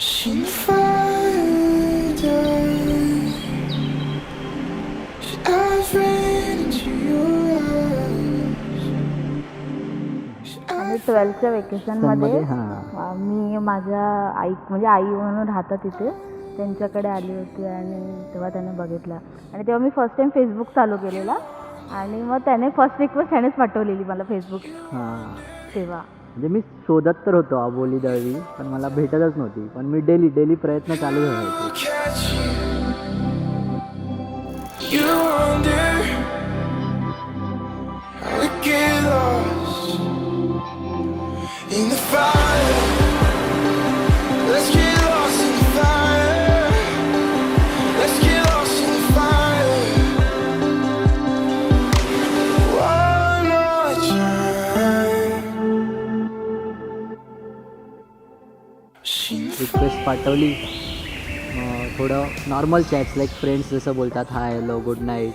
Seen the fire die. I've ran into your eyes. आणि 12th वेकेशनमध्ये हां मी माझ्या आई म्हणजे आई म्हणून राहतात तिथे त्यांच्याकडे आली होती आणि तेव्हा त्याने बघितला आणि तेव्हा मी फर्स्ट टाइम फेसबुक चालू केलेला आणि मग त्याने फर्स्ट रिक्वेस्ट त्यानेच पाठवलेली मला फेसबुक हां तेव्हा. म्हणजे मी शोधत तर होतो अबोली दळवी, पण मला भेटतच नव्हती. पण मी डेली प्रयत्न चालू ठेवायचे. Catch you. You wonder. I would get lost in the fire. Let's get lost in the fire. Let's get lost in the fire. One more time. Seen the request पाठवली, थोडं नॉर्मल चॅट्स लाईक फ्रेंड्स जसं बोलतात hi hello good night,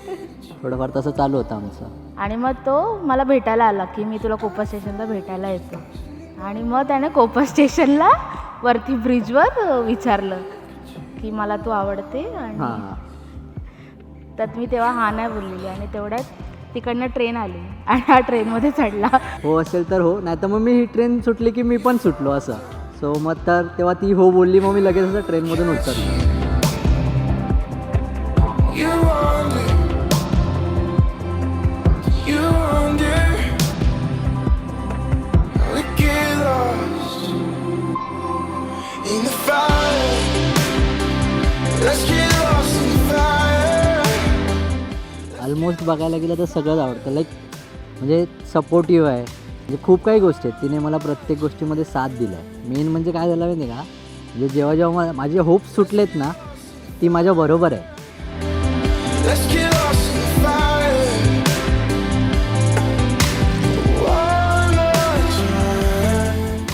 थोडंफार तसं चालू होतं आमचं. आणि मग तो मला भेटायला आला की मी तुला कोपा स्टेशनला भेटायला येतो आणि मग त्याने कोपा स्टेशनला वरती ब्रिजवर विचारलं की मला तू आवडते आणि हां तर मी तेव्हा हा नाही बोललेली आणि तेवढ्यात तिकडनं ट्रेन आली आणि हा ट्रेनमध्ये चढला. हो असेल तर हो, नाही तर मग मी ही ट्रेन सुटली की मी पण सुटलो असं. सो मग तर तेव्हा ती हो बोलली, मग मी लगेच असं ट्रेनमधून उतरलो. You wonder. You wonder. I would get lost in the fire. Let's get lost in the fire. Almost बघायला गेलं तर सगळंच आवडतं. लाईक म्हणजे सपोर्टिव्ह आहे, म्हणजे खूप काही गोष्टी आहेत. तिने मला प्रत्येक गोष्टीमध्ये साथ दिला आहे. मेन म्हणजे काय झालं माहिती का, म्हणजे जेव्हा माझे होप्स सुटलेत ना, ती माझ्या बरोबर आहे. Let's get lost in the fire. One more time.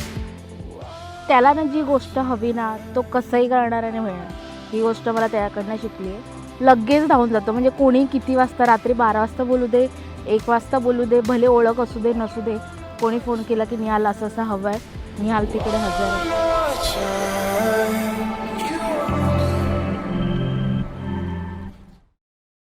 त्याला ना जी गोष्ट हवी ना तो कसंही करणार आणि मिळणार, ही गोष्ट मला त्याकडनं शिकली आहे. लगेच धावून जातो, म्हणजे कोणी किती वाजता, रात्री 12 वाजता बोलू दे, 1 वाजता बोलू दे, भले ओळख असू दे नसू दे, कोणी फोन केला की निहाल असं असं हवं आहे, निहाल तिकडे हजर आहे.